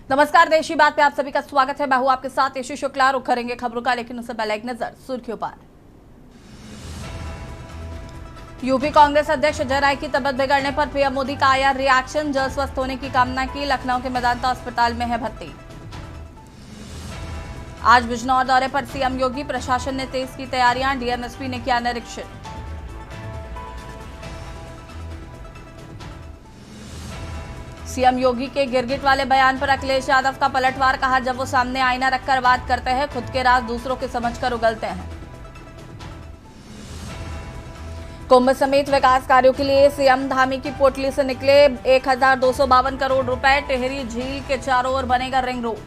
नमस्कार, देशी बात पे आप सभी का स्वागत है। मैं हूं आपके साथ यशी शुक्ला। रुक करेंगे खबरों का, लेकिन उससे पहले एक नजर सुर्खियों पर। यूपी कांग्रेस अध्यक्ष अजय राय की तबीयत बिगड़ने पर पीएम मोदी का आया रिएक्शन। जल्द स्वस्थ होने की कामना की। लखनऊ के मेदांता अस्पताल में है भर्ती। आज बिजनौर दौरे पर सीएम योगी। प्रशासन ने तेज की तैयारियां। डीएमएसपी ने किया निरीक्षण। सीएम योगी के गिरगिट वाले बयान पर अखिलेश यादव का पलटवार। कहा, जब वो सामने आईना रखकर बात करते हैं, खुद के राज दूसरों के समझकर उगलते हैं। कुंभ समेत विकास कार्यों के लिए सीएम धामी की पोटली से निकले 1252 करोड़ रुपए। टिहरी झील के चारों ओर बनेगा रिंग रोड।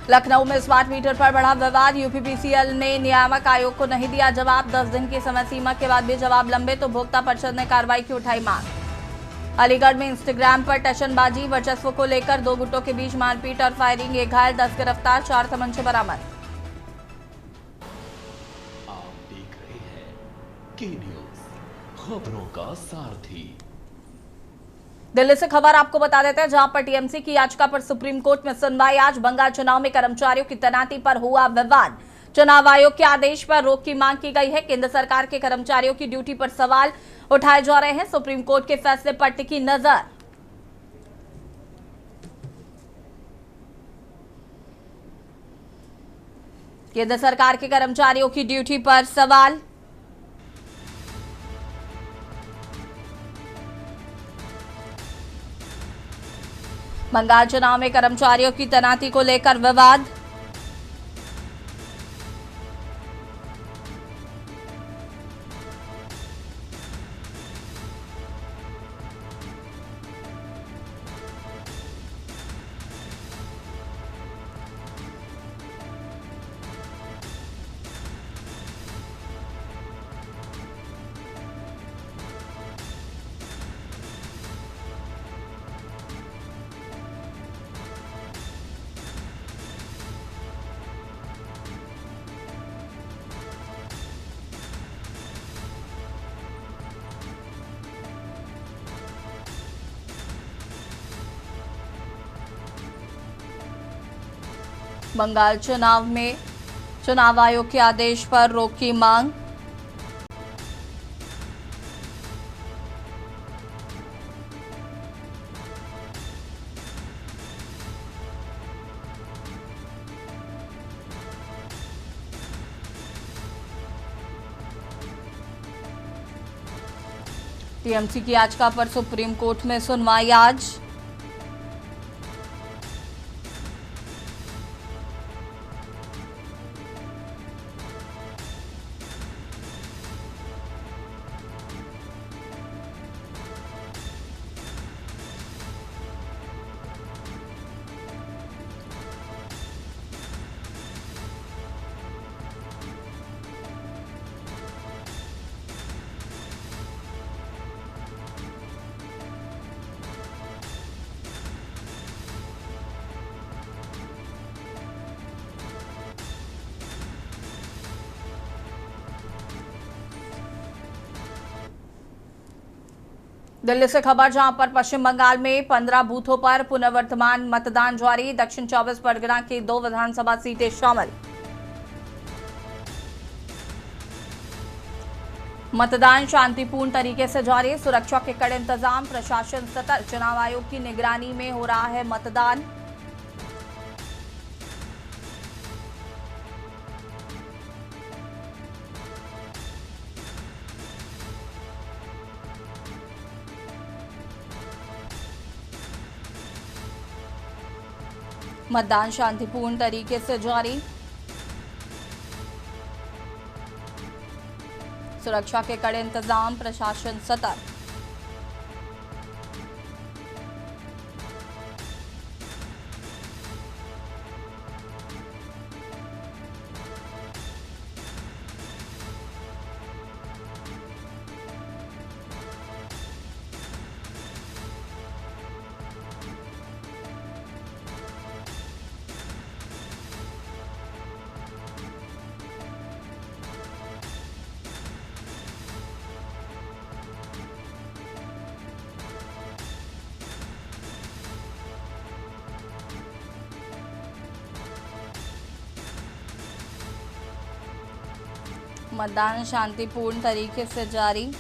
लखनऊ में स्मार्ट मीटर पर बढ़ा विवाद। यूपीपीसीएल ने नियामक आयोग को नहीं दिया जवाब। 10 दिन की समय सीमा के बाद भी जवाब लंबे तो भोक्ता परिषद ने कार्रवाई की उठाई मांग। अलीगढ़ में इंस्टाग्राम पर टशनबाजी, वर्चस्व को लेकर दो गुटों के बीच मारपीट और फायरिंग। एक घायल, 10 गिरफ्तार, 4 तमंचे बरामद। आप देख रहे हैं के न्यूज, खबरों का सारथी। दिल्ली से खबर आपको बता देते हैं, जहां पर टीएमसी की याचिका पर सुप्रीम कोर्ट में सुनवाई। आज बंगाल चुनाव में कर्मचारियों की तैनाती पर हुआ विवाद। चुनाव आयोग के आदेश पर रोक की मांग की गई है। केंद्र सरकार के कर्मचारियों की ड्यूटी पर सवाल उठाए जा रहे हैं। सुप्रीम कोर्ट के फैसले पर टिकी नजर। केंद्र सरकार के कर्मचारियों की ड्यूटी पर सवाल। बंगाल चुनाव में कर्मचारियों की तैनाती को लेकर विवाद। बंगाल चुनाव में चुनाव आयोग के आदेश पर रोक की मांग। टीएमसी की याचिका पर सुप्रीम कोर्ट में सुनवाई आज। दिल्ली से खबर, जहां पर पश्चिम बंगाल में 15 बूथों पर पुनर्वर्तमान मतदान जारी। दक्षिण 24 परगना की 2 विधानसभा सीटें शामिल। मतदान शांतिपूर्ण तरीके से जारी। सुरक्षा के कड़े इंतजाम, प्रशासन सतर्क। चुनाव आयोग की निगरानी में हो रहा है मतदान। मतदान शांतिपूर्ण तरीके से जारी। सुरक्षा के कड़े इंतजाम, प्रशासन सतर्क। मतदान शांतिपूर्ण तरीके से जारी।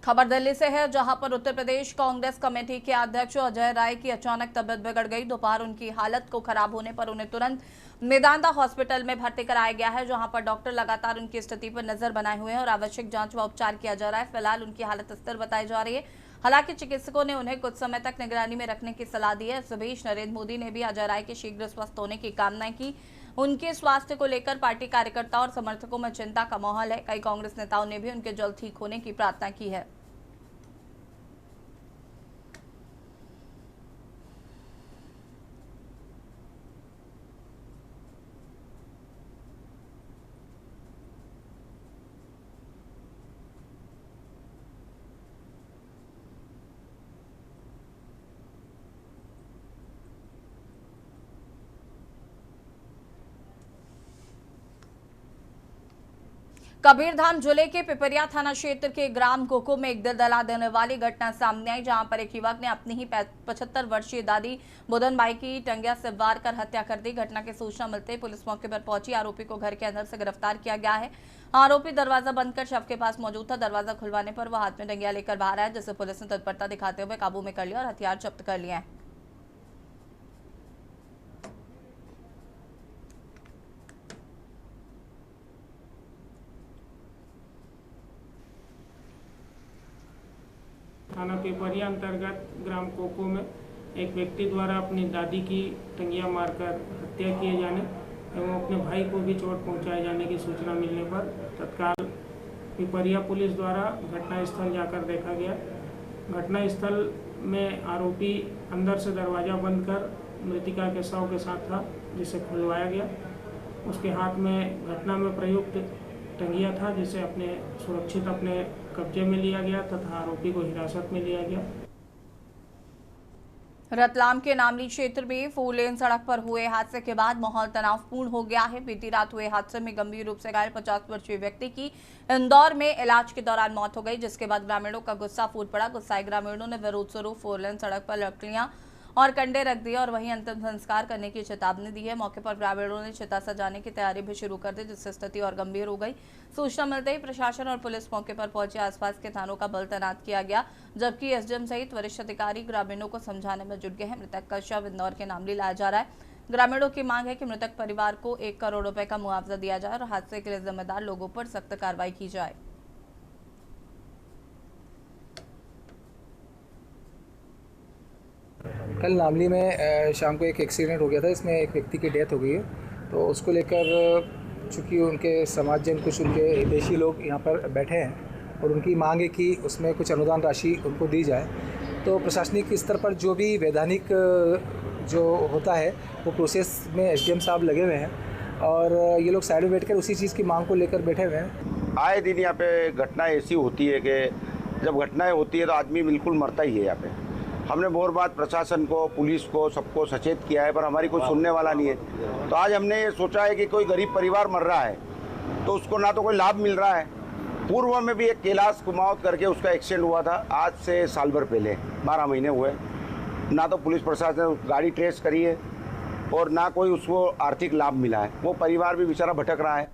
खबर दिल्ली से है, जहां पर उत्तर प्रदेश कांग्रेस कमेटी के अध्यक्ष अजय राय की अचानक तबीयत बिगड़ गई। दोपहर उनकी हालत को खराब होने पर उन्हें तुरंत मेदांता हॉस्पिटल में भर्ती कराया गया है, जहां पर डॉक्टर लगातार उनकी स्थिति पर नजर बनाए हुए हैं और आवश्यक जांच व उपचार किया जा रहा है। फिलहाल उनकी हालत स्थिर बताई जा रही है। हालांकि चिकित्सकों ने उन्हें कुछ समय तक निगरानी में रखने की सलाह दी है। इस बीच नरेंद्र मोदी ने भी अजय राय के शीघ्र स्वस्थ होने की कामना की। उनके स्वास्थ्य को लेकर पार्टी कार्यकर्ताओं और समर्थकों में चिंता का माहौल है। कई कांग्रेस नेताओं ने भी उनके जल्द ठीक होने की प्रार्थना की है। कबीरधाम जिले के पिपरिया थाना क्षेत्र के ग्राम गोको में एक दिल दहला देने वाली घटना सामने आई, जहां पर एक युवक ने अपनी ही 75 वर्षीय दादी बुधन बाई की टंगिया से वार कर हत्या कर दी। घटना की सूचना मिलते ही पुलिस मौके पर पहुंची। आरोपी को घर के अंदर से गिरफ्तार किया गया है। आरोपी दरवाजा बंद कर शव के पास मौजूद था। दरवाजा खुलवाने पर वह हाथ में टंगिया लेकर बाहर आया, जिसे पुलिस ने तत्परता दिखाते हुए काबू में कर लिया और हथियार जब्त कर लिया है। थाना पिपरिया अंतर्गत ग्राम कोको में एक व्यक्ति द्वारा अपनी दादी की टंगिया मारकर हत्या किए जाने एवं अपने भाई को भी चोट पहुंचाए जाने की सूचना मिलने पर तत्काल पिपरिया पुलिस द्वारा घटनास्थल जाकर देखा गया। घटनास्थल में आरोपी अंदर से दरवाज़ा बंद कर मृतिका के शव के साथ था, जिसे खुलवाया गया। उसके हाथ में घटना में प्रयुक्त टंगिया था, जिसे अपने सुरक्षित अपने कब्जे में लिया गया तथा आरोपी को हिरासत में लिया गया। रतलाम के नामली क्षेत्र में 4 लेन सड़क पर हुए हादसे के बाद माहौल तनावपूर्ण हो गया है। बीती रात हुए हादसे में गंभीर रूप से घायल 50 वर्षीय व्यक्ति की इंदौर में इलाज के दौरान मौत हो गई, जिसके बाद ग्रामीणों का गुस्सा फूट पड़ा। गुस्साए ग्रामीणों ने विरोध स्वरूप 4 लेन सड़क पर लकड़ियां और कंडे रख दिए और वहीं अंतिम संस्कार करने की चेतावनी दी है। मौके पर ग्रामीणों ने चिता सजाने की तैयारी भी शुरू कर दी, जिससे स्थिति और गंभीर हो गई। सूचना मिलते ही प्रशासन और पुलिस मौके पर पहुंचे। आसपास के थानों का बल तैनात किया गया, जबकि एसडीएम सहित वरिष्ठ अधिकारी ग्रामीणों को समझाने में जुट गए हैं। मृतक का शव इंदौर के नामली लाया जा रहा है। ग्रामीणों की मांग है कि मृतक परिवार को 1 करोड़ रुपए का मुआवजा दिया जाए और हादसे के लिए जिम्मेदार लोगों पर सख्त कार्रवाई की जाए। कल नामली में शाम को एक एक्सीडेंट हो गया था, इसमें एक व्यक्ति की डेथ हो गई है। तो उसको लेकर चूँकि उनके समाजजन कुछ उनके हितैषी लोग यहाँ पर बैठे हैं और उनकी मांग है कि उसमें कुछ अनुदान राशि उनको दी जाए। तो प्रशासनिक स्तर पर जो भी वैधानिक जो होता है वो प्रोसेस में एसडीएम साहब लगे हुए हैं और ये लोग साइड में बैठकर उसी चीज़ की मांग को लेकर बैठे हुए हैं। आए दिन यहाँ पे घटनाएं ऐसी होती है कि जब घटनाएं होती है तो आदमी बिल्कुल मरता ही है। यहाँ पे हमने बहुत बात प्रशासन को, पुलिस को, सबको सचेत किया है, पर हमारी कोई सुनने वाला नहीं है। तो आज हमने ये सोचा है कि कोई गरीब परिवार मर रहा है तो उसको ना तो कोई लाभ मिल रहा है। पूर्व में भी एक कैलाश कुमावत करके उसका एक्सीडेंट हुआ था, आज से साल भर पहले 12 महीने हुए। ना तो पुलिस प्रशासन ने गाड़ी ट्रेस करी है और ना कोई उसको आर्थिक लाभ मिला है। वो परिवार भी बेचारा भटक रहा है।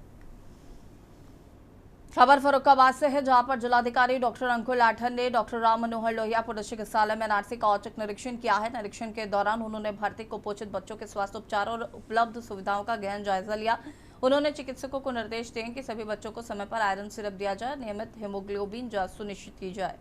खबर फर्रुखाबाद से है, जहां पर जिलाधिकारी डॉक्टर अंकुर लाठर ने डॉक्टर राम मनोहर लोहिया पुलिस चिकित्सालय में एनआरसी का औचक निरीक्षण किया है। निरीक्षण के दौरान उन्होंने भर्ती कुपोषित बच्चों के स्वास्थ्य उपचार और उपलब्ध सुविधाओं का गहन जायजा लिया। उन्होंने चिकित्सकों को निर्देश दिए कि सभी बच्चों को समय पर आयरन सिरप दिया जाए, नियमित हीमोग्लोबिन जांच सुनिश्चित की जाए।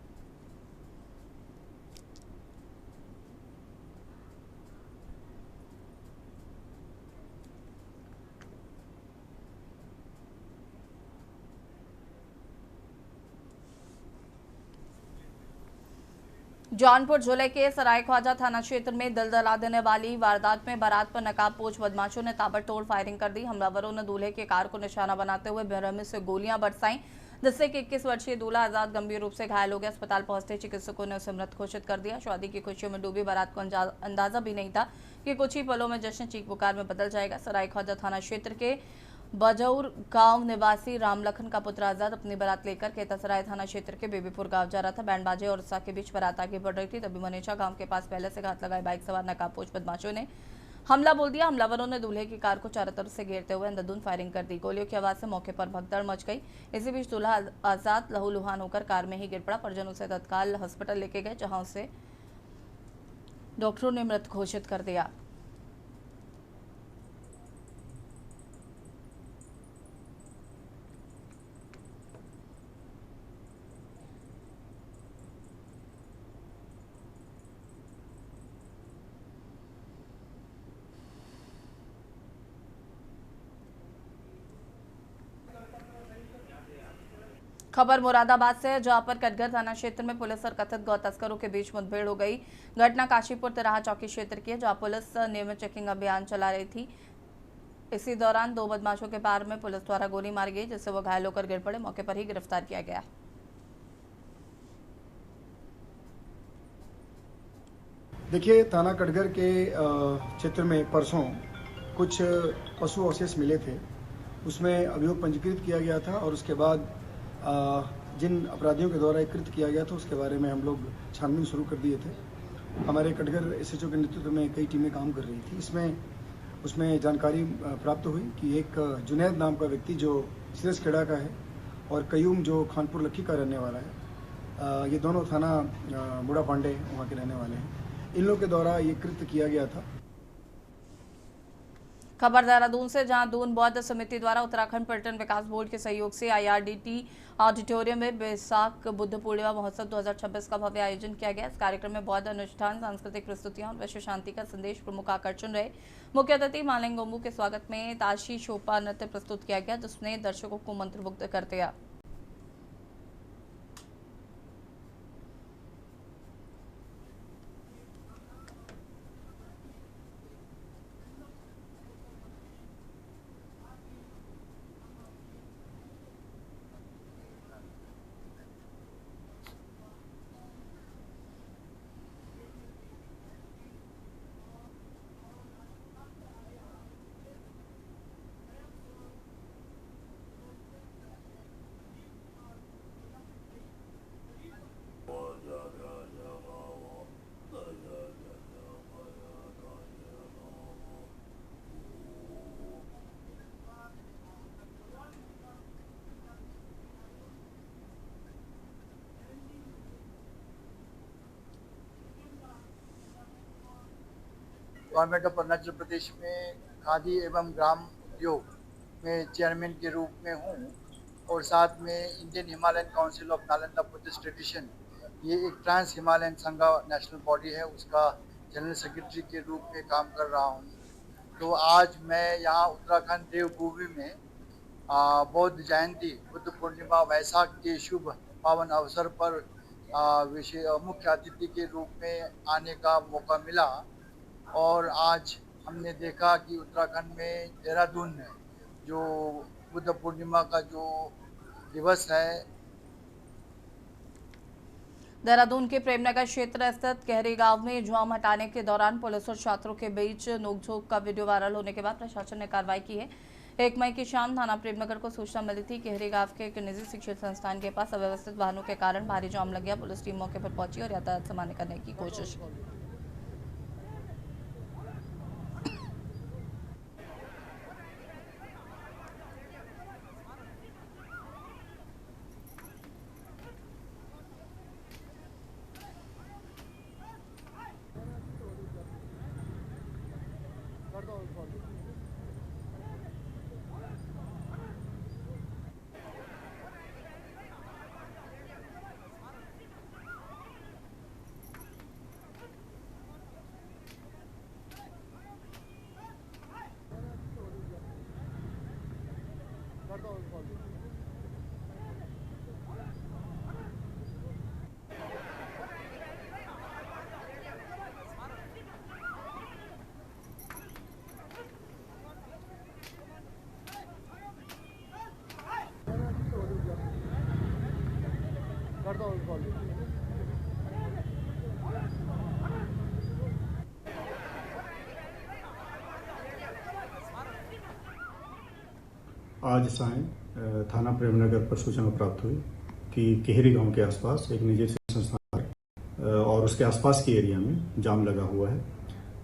जौनपुर जिले के सरायख्वाजा थाना क्षेत्र में दलदला देने वाली वारदात में बारात पर नकाबपोश बदमाशों ने ताबड़तोड़ फायरिंग कर दी। हमलावरों ने दूल्हे की कार को निशाना बनाते हुए बेरहमी से गोलियां बरसाईं, जिससे कि 21 वर्षीय दूल्हा आजाद गंभीर रूप से घायल हो गया। अस्पताल पहुंचते चिकित्सकों ने उसे मृत घोषित कर दिया। शादी की खुशियों में डूबी बारात को अंदाजा भी नहीं था कि कुछ ही पलों में जश्न चीख पुकार में बदल जाएगा। सरायख्वाजा थाना क्षेत्र के बजौर गांव निवासी रामलखन का पुत्र आजाद अपनी बारात लेकर केतासराय थाना क्षेत्र के बेबीपुर गांव जा रहा था। बैंड बाजे और उत्साह के बीच बारात आगे बढ़ रही थी, तभी मनेचा गांव के पास पहले से घात लगाए बाइक सवार नकाबपोश बदमाशों ने हमला बोल दिया। हमलावरों ने दूल्हे की कार को चारों तरफ से घेरते हुए अंधाधुंध फायरिंग कर दी। गोलियों की आवाज से मौके पर भगदड़ मच गई। इसी बीच दूल्हा आजाद लहूलुहान होकर कार में ही गिर पड़ा। परिजन उसे तत्काल अस्पताल लेके गए, जहां उसे डॉक्टरों ने मृत घोषित कर दिया। खबर मुरादाबाद से है, जहां पर कटघर थाना क्षेत्र में पुलिस और कथित गौ तस्करों के बीच मुठभेड़ हो गई। घटना काशीपुर तिराहा चौकी क्षेत्र की है, जहां पुलिस नियमित चेकिंग अभियान चला रही थी। इसी दौरान दो बदमाशों के पैर में पुलिस द्वारा गोली मारी गई, जिससे वो घायल होकर गिर पड़े। मौके पर ही गिरफ्तार किया गया। देखिए, थाना कटघर के क्षेत्र में परसों कुछ पशु अवशेष मिले थे। उसमें अभियोग पंजीकृत किया गया था और उसके बाद जिन अपराधियों के द्वारा कृत किया गया था उसके बारे में हम लोग छानबीन शुरू कर दिए थे। हमारे कटघर एसएचओ के नेतृत्व में कई टीमें काम कर रही थी। उसमें जानकारी प्राप्त हुई कि एक जुनैद नाम का व्यक्ति जो सिरसखेड़ा का है और कयूम जो खानपुर लक्की का रहने वाला है, ये दोनों थाना बूढ़ा पांडे वहाँ के रहने वाले हैं। इन लोगों के द्वारा ये कृत्य किया गया था। खबर देहरादून से, जहां दून बौद्ध समिति द्वारा उत्तराखंड पर्यटन विकास बोर्ड के सहयोग से IRDT ऑडिटोरियम में बैसाख बुद्ध पूर्णिमा महोत्सव 2026 का भव्य आयोजन किया गया। इस कार्यक्रम में बौद्ध अनुष्ठान, सांस्कृतिक प्रस्तुतियां और विश्व शांति का संदेश प्रमुख आकर्षण रहे। मुख्य अतिथि मालिंग गोम्बू के स्वागत में ताशी शोपा नृत्य प्रस्तुत किया गया, जिसने दर्शकों को मंत्रमुग्ध कर दिया। गवर्नमेंट ऑफ अरुणाचल प्रदेश में खादी एवं ग्राम उद्योग में चेयरमैन के रूप में हूँ और साथ में Indian Himalayan council of Nalanda Buddhist tradition, ये एक ट्रांस हिमालयन संघा नेशनल बॉडी है, उसका जनरल सेक्रेटरी के रूप में काम कर रहा हूँ। तो आज मैं यहाँ उत्तराखंड देवभूमि में बौद्ध जयंती बुद्ध पूर्णिमा वैसाख के शुभ पावन अवसर पर मुख्य अतिथि के रूप में आने का मौका मिला। और आज हमने देखा कि उत्तराखंड में देहरादून में जो बुद्ध पूर्णिमा का जो दिवस है, देहरादून के प्रेमनगर क्षेत्र स्थित गहरी गांव में जुआम हटाने के दौरान पुलिस और छात्रों के बीच नोकझोंक का वीडियो वायरल होने के बाद प्रशासन ने कार्रवाई की है। 1 मई की शाम थाना प्रेमनगर को सूचना मिली थी कि गहरी गांव के एक निजी शिक्षण संस्थान के पास अव्यवस्थित वाहनों के कारण भारी जाम लग गया। पुलिस टीम मौके पर पहुंची और यातायात सामान्य करने की कोशिश की। आज सायं थाना प्रेमनगर पर सूचना प्राप्त हुई कि केहरी गांव के आसपास एक निजी संस्थान और उसके आसपास के एरिया में जाम लगा हुआ है।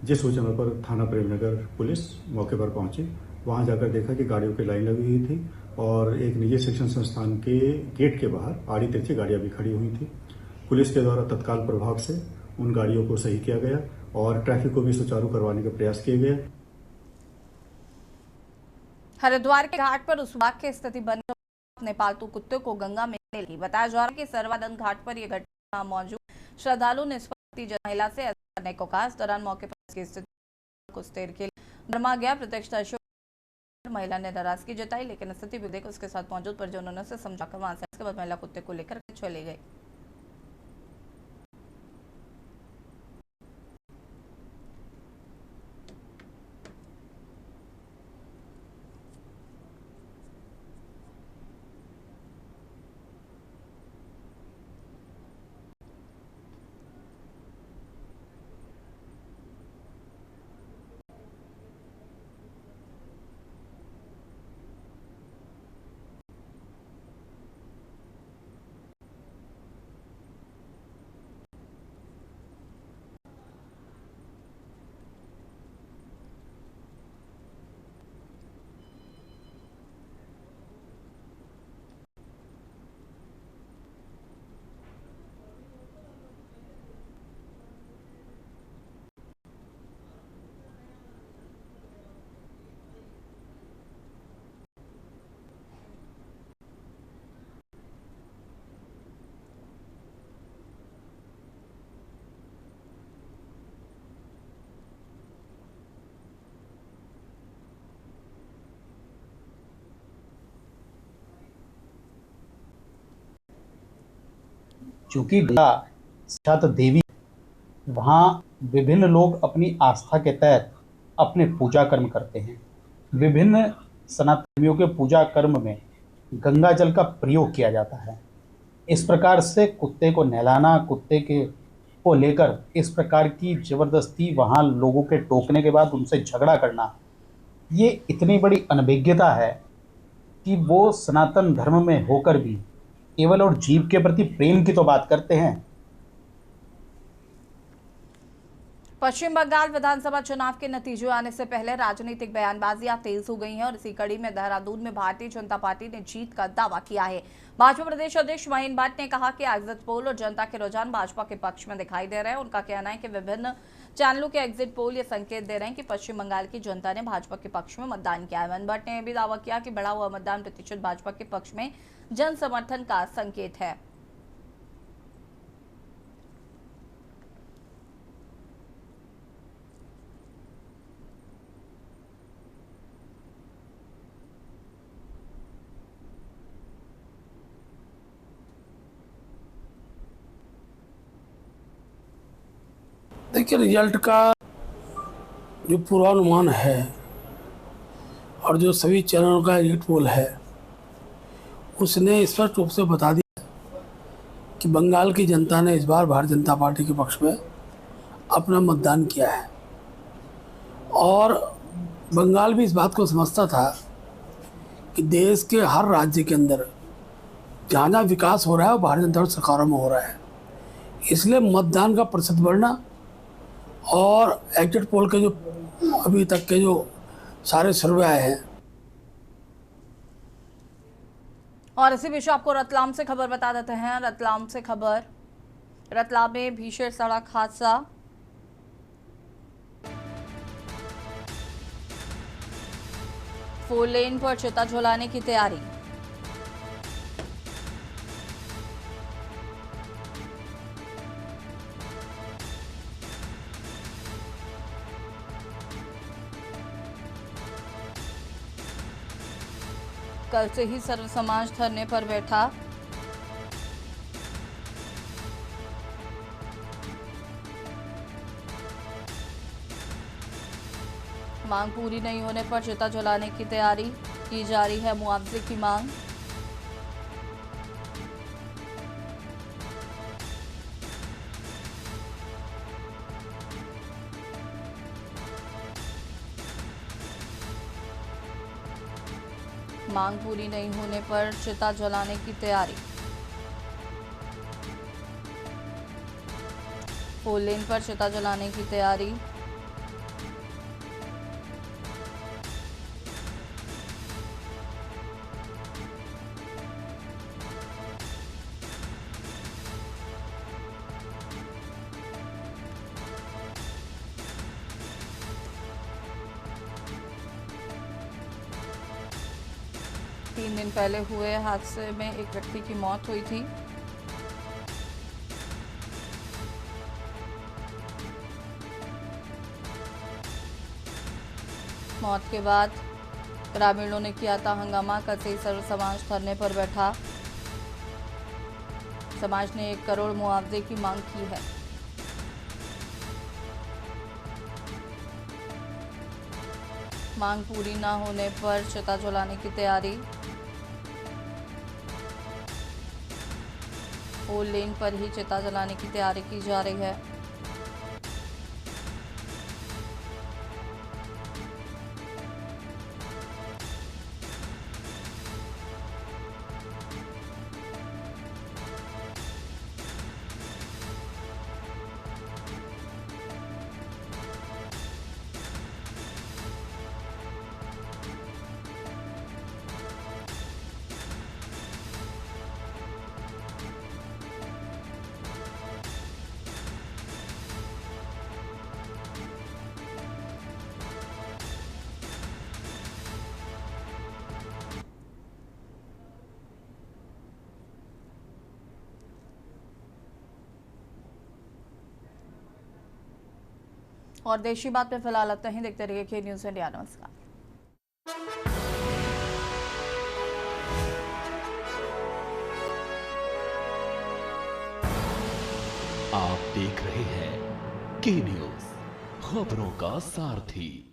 जिस सूचना पर थाना प्रेमनगर पुलिस मौके पर पहुंची, वहां जाकर देखा कि गाड़ियों की लाइन लगी हुई थी और एक निजी शिक्षण संस्थान के गेट के बाहर आड़ी तिरछी गाड़ियां भी खड़ी हुई थी। पुलिस के द्वारा तत्काल प्रभाव से उन गाड़ियों को सही किया गया और ट्रैफिक को भी सुचारू करवाने के प्रयास किए गए। हरिद्वार के घाट पर उस बाग की स्थिति बनी अपने पालतू कुत्ते को गंगा में लगी। बताया जा रहा है कि सरवादन घाट पर यह घटना मौजूद श्रद्धालु ने महिला से ऐसा करने को कहा। इस दौरान मौके पर इसकी स्थिति कुछ देर के लिए गरमा गया। प्रत्यक्षदर्शियों महिला ने नाराजगी जताई, लेकिन स्थिति भी देख उसके साथ मौजूद परिजनों ने समझाकर वहां से इसके बाद महिला कुत्ते को लेकर चले गई। चूंकि साक्षात देवी, वहाँ विभिन्न लोग अपनी आस्था के तहत अपने पूजा कर्म करते हैं। विभिन्न सनातनियों के पूजा कर्म में गंगा जल का प्रयोग किया जाता है। इस प्रकार से कुत्ते को नहलाना, कुत्ते को लेकर इस प्रकार की जबरदस्ती वहाँ लोगों के टोकने के बाद उनसे झगड़ा करना, ये इतनी बड़ी अनभिज्ञता है कि वो सनातन धर्म में होकर भी केवल और जीव के प्रति प्रेम की तो बात करते हैं। पश्चिम बंगाल विधानसभा चुनाव के नतीजे आने से पहले राजनीतिक बयानबाजियां तेज हो गई हैं और इसी कड़ी में देहरादून में भारतीय जनता पार्टी ने जीत का दावा किया है। भाजपा प्रदेश अध्यक्ष महेंद्र भट्ट ने कहा कि एग्जिट पोल और जनता के रुझान भाजपा के पक्ष में दिखाई दे रहे हैं। उनका कहना है कि विभिन्न चैनलों के एग्जिट पोल ये संकेत दे रहे हैं कि पश्चिम बंगाल की जनता ने भाजपा के पक्ष में मतदान किया है। महेंद्र भट्ट ने यह भी दावा किया कि बढ़ा हुआ मतदान प्रतिशत भाजपा के पक्ष में जन समर्थन का संकेत है। देखिए, रिजल्ट का जो पूर्वानुमान है और जो सभी चैनलों का एग्जिट पोल है, उसने स्पष्ट रूप से बता दिया कि बंगाल की जनता ने इस बार भारतीय जनता पार्टी के पक्ष में अपना मतदान किया है। और बंगाल भी इस बात को समझता था कि देश के हर राज्य के अंदर जहाँ जहाँ विकास हो रहा है वो भारतीय जनता पार्टी सरकारों में हो रहा है। इसलिए मतदान का प्रतिशत बढ़ना और एग्जिट पोल के जो अभी तक के जो सारे सर्वे आए हैं। और इसी विषय आपको रतलाम से खबर बता देते हैं। रतलाम से खबर, रतलाम में भीषण सड़क हादसा, फोर लेन पर चिता झुलाने की तैयारी। कल से ही सर्व समाज धरने पर बैठा। मांग पूरी नहीं होने पर चिता जलाने की तैयारी की जा रही है। मुआवजे की मांग। मांग पूरी नहीं होने पर चिता जलाने की तैयारी। 4 लेन पर चिता जलाने की तैयारी। तीन दिन पहले हुए हादसे में एक व्यक्ति की मौत हुई थी। मौत के बाद ग्रामीणों ने किया था हंगामा। कसेई सर्व समाज धरने पर बैठा। समाज ने 1 करोड़ मुआवजे की मांग की है। मांग पूरी न होने पर चिता जलाने की तैयारी। 4 लेन पर ही चिता जलाने की तैयारी की जा रही है। और देशी बात पे फिलहाल अब तक ही देखते रहिए के न्यूज़ इंडिया। नमस्कार। आप देख रहे हैं के न्यूज़, खबरों का सारथी।